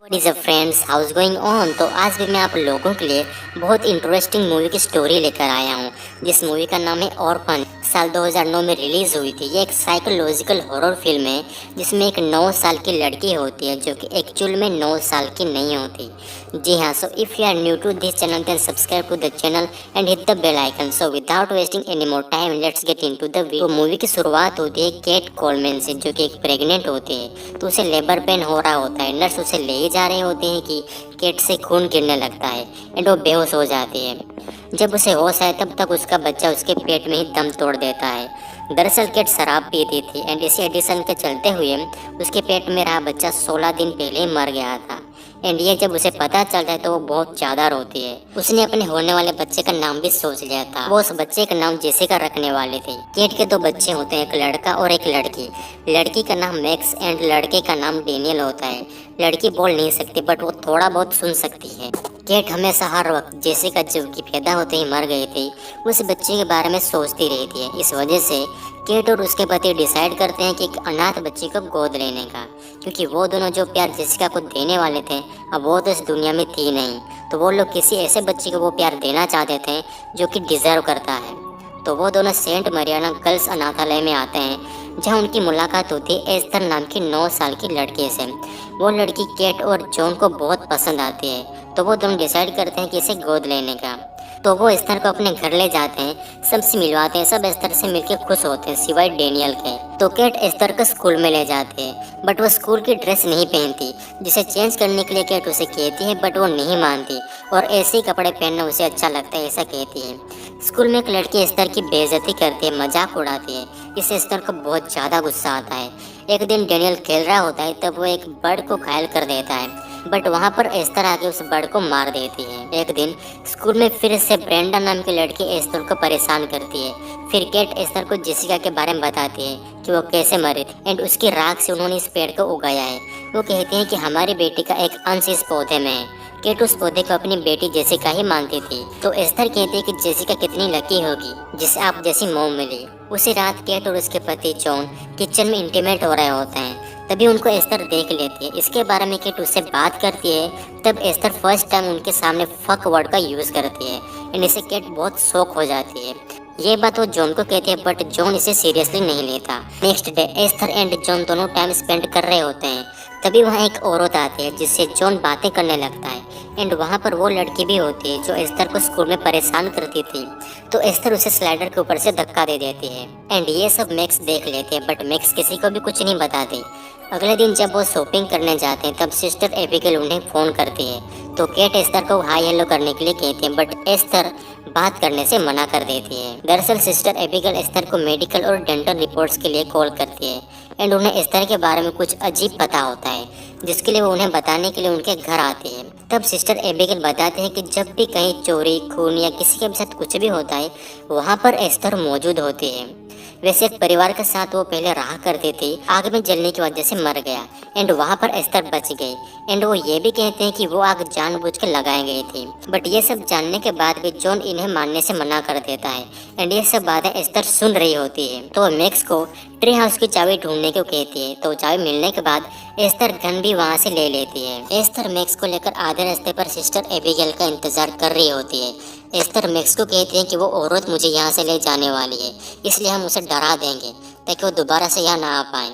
What is a friends, house going on. तो आज भी मैं आप लोगों के लिए बहुत इंटरेस्टिंग मूवी की स्टोरी लेकर आया हूँ, जिस मूवी का नाम है ऑर्फन। साल 2009 में रिलीज़ हुई थी। ये एक साइकोलॉजिकल हॉरर फिल्म है जिसमें एक 9 साल की लड़की होती है जो कि एक्चुअल में 9 साल की नहीं होती। जी हाँ, so if you are new to this channel then subscribe to the channel and hit the bell icon. So without wasting any more time let's get into the video. तो मूवी की शुरुआत होती है केट कोलमैन से, जो कि एक pregnant होती है। तो उसे लेबर पेन हो रहा होता है। नर्स उसे ले जा रहे होते हैं कि केट से खून गिरने लगता है एंड वो बेहोश हो जाती है। जब उसे होश आए तब तक उसका बच्चा उसके पेट में ही दम तोड़ देता है। दरअसल केट शराब पीती थी एंड इसी एडिशन के चलते हुए उसके पेट में रहा बच्चा 16 दिन पहले ही मर गया था। एंड ये जब उसे पता चलता है तो वो बहुत ज़्यादा रोती है। उसने अपने होने वाले बच्चे का नाम भी सोच लिया था। वो उस बच्चे का नाम जेसिका रखने वाले थे। केट के 2 बच्चे होते हैं, एक लड़का और एक लड़की। लड़की का नाम मैक्स एंड लड़के का नाम डेनियल होता है। लड़की बोल नहीं सकती बट वो थोड़ा बहुत सुन सकती है। केट हमेशा हर वक्त जेसिका जो कि पैदा होते ही मर गई थी उस बच्चे के बारे में सोचती रहती है। इस वजह से केट और उसके पति डिसाइड करते हैं कि एक अनाथ बच्ची को गोद लेने का, क्योंकि वो दोनों जो प्यार जेसिका को देने वाले थे अब वो तो इस दुनिया में थी नहीं। तो वो लोग किसी ऐसे बच्चे को वो प्यार देना चाहते थे जो कि डिज़र्व करता है। तो वो दोनों सेंट मरियाना गर्ल्स अनाथालय में आते हैं, जहाँ उनकी मुलाकात होती है एस्थर नाम की 9 साल की लड़की से। वो लड़की केट और जॉन को बहुत पसंद आती है, तो वो दोनों डिसाइड करते हैं कि इसे गोद लेने का। तो वो एस्थर को अपने घर ले जाते हैं, सबसे मिलवाते हैं। सब एस्थर से मिलकर खुश होते हैं सिवाय डेनियल के। तो केट एस्थर को स्कूल में ले जाते हैं बट वो स्कूल की ड्रेस नहीं पहनती, जिसे चेंज करने के लिए केट उसे कहती है बट वो नहीं मानती और ऐसे ही कपड़े पहनना उसे अच्छा लगता है ऐसा कहती है। स्कूल में एक लड़की एस्थर की बेइज्जती करती है, मजाक उड़ाती है। इससे एस्थर को बहुत ज़्यादा गुस्सा आता है। एक दिन डेनियल खेल रहा होता है तब वो एक बर्ड को घायल कर देता है बट वहाँ पर एस्थर आके उस बर्ड को मार देती है। एक दिन स्कूल में फिर से ब्रेंडा नाम की लड़की एस्थर को परेशान करती है। फिर केट एस्थर को जेसिका के बारे में बताती है कि वो कैसे मरे थे एंड उसकी राख से उन्होंने इस पेड़ को उगाया है। वो कहते हैं कि हमारी बेटी का एक अंश इस पौधे में है। केट उस पौधे को अपनी बेटी जेसिका ही मानती थी। तो एस्थर कहती है कि जेसिका कितनी लकी होगी जिसे आप जैसी मॉम मिली। उसी रात केट और उसके पति जॉन किचन में इंटीमेट हो रहे होते हैं, तभी उनको एस्थर देख लेती है। इसके बारे में केट उससे बात करती है तब एस्थर फर्स्ट टाइम उनके सामने फक वर्ड का यूज़ करती है एंड इससे केट बहुत शॉक हो जाती है। ये बात वो जॉन को कहती है बट जॉन इसे सीरियसली नहीं लेता। Next day Esther and John दोनों टाइम स्पेंड कर रहे होते हैं, तभी वहाँ एक औरत आती है जिससे जॉन बातें करने लगता है एंड वहाँ पर वो लड़की भी होती है जो एस्थर को स्कूल में परेशान करती थी। तो एस्थर उसे स्लाइडर के ऊपर से धक्का दे देती है एंड ये सब मैक्स देख लेते हैं बट मैक्स किसी को भी कुछ नहीं बताती। अगले दिन जब वो शॉपिंग करने जाते हैं तब सिस्टर एबिगेल उन्हें फ़ोन करती है। तो केट एस्थर को हाई हेलो करने के लिए कहती है बट एस्थर बात करने से मना कर देती है। दरअसल सिस्टर एबिगेल एस्थर को मेडिकल और डेंटल रिपोर्ट्स के लिए कॉल करती है एंड उन्हें एस्थर के बारे में कुछ अजीब पता होता है, जिसके लिए वो उन्हें बताने के लिए उनके घर आती है। तब सिस्टर एबिगेल बताते हैं कि जब भी कहीं चोरी, खून या किसी के साथ कुछ भी होता है वहाँ पर एस्थर मौजूद होती है। वैसे एक परिवार के साथ वो पहले रहा करती थी, आग में जलने की वजह से मर गया एंड वहाँ पर एस्थर बच गई एंड वो ये भी कहते हैं कि वो आग जानबूझ के लगाई गई थी। बट ये सब जानने के बाद भी जॉन इन्हें मानने से मना कर देता है एंड ये सब बातें एस्थर सुन रही होती है। तो मैक्स को ट्री हाउस की चाबी ढूंढने को कहती है। तो चाबी मिलने के बाद एस्थर गन भी वहाँ से ले लेती है। एस्थर मैक्स को लेकर आधे रास्ते पर सिस्टर एबिगेल का इंतजार कर रही होती है। एस्थर मैक्स को कहती है कि वो औरत मुझे यहाँ से ले जाने वाली है, इसलिए हम उसे डरा देंगे ताकि वो दोबारा से यहाँ ना आ पाए।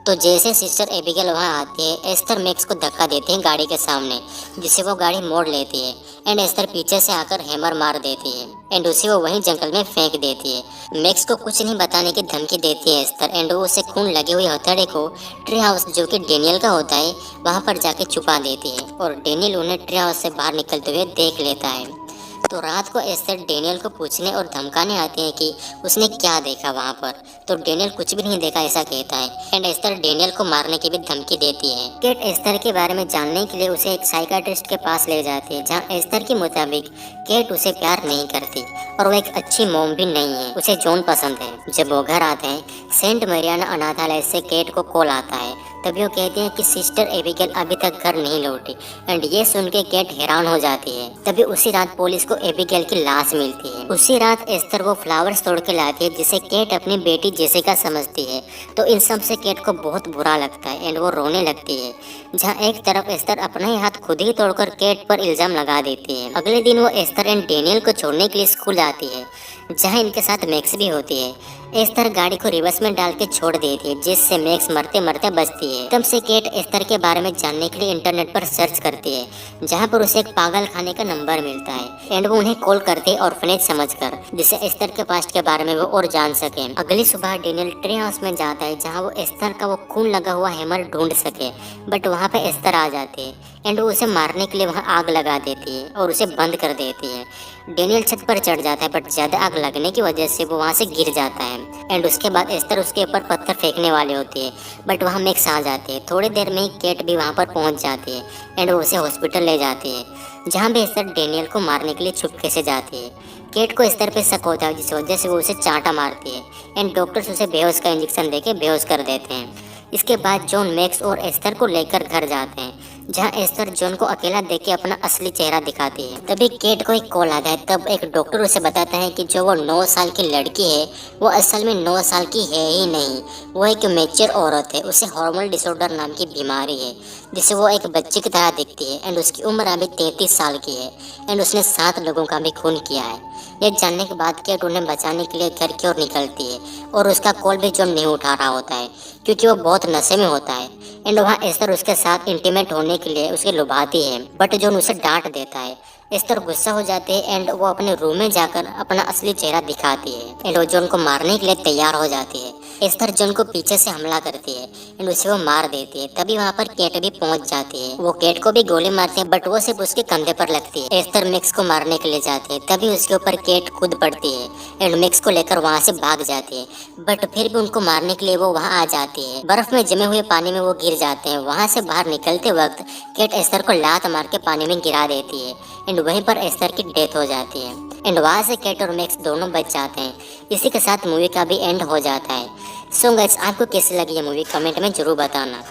तो जैसे सिस्टर एबिगेल वहाँ आती है एस्थर मैक्स को धक्का देती है गाड़ी के सामने, जिससे वो गाड़ी मोड़ लेती है एंड एस्थर पीछे से आकर हैमर मार देती है एंड उसे वो वहीं जंगल में फेंक देती है। मैक्स को कुछ नहीं बताने की धमकी देती है एस्थर एंड वो उसे खून लगे हुए हथौड़े को ट्री हाउस जो कि डेनियल का होता है वहाँ पर जाके छुपा देती है और डेनियल उन्हें ट्री हाउस से बाहर निकलते हुए देख लेता है। तो रात को एस्थर डेनियल को पूछने और धमकाने आती है कि उसने क्या देखा वहाँ पर। तो डेनियल कुछ भी नहीं देखा ऐसा कहता है एंड एस्थर डेनियल को मारने की भी धमकी देती है। केट एस्थर के बारे में जानने के लिए उसे एक साइकाट्रिस्ट के पास ले जाती है, जहाँ एस्थर के मुताबिक केट उसे प्यार नहीं करती और वो एक अच्छी मॉम भी नहीं है, उसे जॉन पसंद है। जब वो घर आते हैं सेंट मरियाना अनाथालय से केट को कॉल आता है, तभी वो कहते हैं कि सिस्टर एबिगेल अभी तक घर नहीं लौटी एंड ये सुन के केट हैरान हो जाती है। तभी उसी रात पुलिस को एबिगेल की लाश मिलती है। उसी रात एस्थर वो फ्लावर्स तोड़ के लाती है जिसे केट अपनी बेटी जेसिका समझती है। तो इन सब से केट को बहुत बुरा लगता है एंड वो रोने लगती है। जहाँ एक तरफ एस्थर अपना ही हाथ खुद ही तोड़कर केट पर इल्जाम लगा देती है। अगले दिन वो एस्थर एंड डेनियल को छोड़ने के लिए स्कूल आती है, जहाँ इनके साथ मैक्स भी होती है। एस्थर गाड़ी को रिवर्स में डाल के छोड़ देती है, जिससे मैक्स मरते मरते बचती है। तब से केट एस्थर के बारे में जानने के लिए इंटरनेट पर सर्च करती है, जहाँ पर उसे एक पागल खाने का नंबर मिलता है एंड वो उन्हें कॉल करती है ऑर्फनेज समझकर, जिससे एस्थर के पास्ट के बारे में वो और जान सके। अगली सुबह डेनियल ट्री हाउस में जाता है, जहाँ वो एस्थर का वो खून लगा हुआ हैमर ढूंढ सके, बट वहाँ पे एस्थर आ जाती है एंड वो उसे मारने के लिए वहाँ आग लगा देती है और उसे बंद कर देती है। डेनियल छत पर चढ़ जाता है, बट ज्यादा आग लगने की वजह से वो वहाँ से गिर जाता है एंड उसके बाद एस्थर उसके ऊपर पत्थर फेंकने वाले होती है, बट वहाँ मैक्स आ जाते हैं। थोड़ी देर में ही केट भी वहाँ पर पहुँच जाती है एंड वो उसे हॉस्पिटल ले जाती है, जहाँ भी एस्थर डेनियल को मारने के लिए चुपके से जाती है। केट को एस्थर पे शक होता है, जिस वजह से वो उसे चांटा मारती है एंड डॉक्टर्स उसे बेहोश का इंजेक्शन देके बेहोश कर देते हैं। इसके बाद जॉन मैक्स और एस्थर को लेकर घर जाते हैं, जहाँ एस्थर जॉन को अकेला देख के अपना असली चेहरा दिखाती है। तभी केट को एक कॉल आता है। तब एक डॉक्टर उसे बताता है कि जो वो 9 साल की लड़की है वो असल में 9 साल की है ही नहीं, वो एक मैच्योर औरत है। उसे हार्मोनल डिसऑर्डर नाम की बीमारी है, जिससे वो एक बच्चे की तरह दिखती है एंड उसकी उम्र अभी 33 साल की है एंड उसने 7 लोगों का भी खून किया है। यह जानने के बाद केट उन्हें बचाने के लिए घर की ओर निकलती है और उसका कॉल भी जॉन नहीं उठा रहा होता है, क्योंकि वो बहुत नशे में होता है एंड वहाँ एस्थर उसके साथ इंटीमेट होने के लिए उसे लुभाती है, बट जॉन उसे डांट देता है। एस्थर गुस्सा हो जाती है एंड वो अपने रूम में जाकर अपना असली चेहरा दिखाती है एंड वो जॉन को मारने के लिए तैयार हो जाती है। एस्थर जॉन को पीछे से हमला करती है एंड उसे वो मार देती है। तभी वहाँ पर केट भी पहुँच जाती है। वो केट को भी गोली मारती है, बट वो सिर्फ उसके कंधे पर लगती है। एस्थर मैक्स को मारने के लिए जाती है, तभी उसके ऊपर केट कूद पड़ती है एंड मैक्स को लेकर वहाँ से भाग जाती है, बट फिर भी उनको मारने के लिए वो वहाँ आ जाती है। बर्फ में जमे हुए पानी में वो गिर जाते हैं। वहाँ से बाहर निकलते वक्त केट एस्थर को लात मार के पानी में गिरा देती है एंड वहीं पर एस्थर की डेथ हो जाती है एंड वहाँ से केट और मैक्स दोनों बच जाते हैं। इसी के साथ मूवी का भी एंड हो जाता है। सो गाइस, आपको कैसी लगी ये मूवी कमेंट में जरूर बताना।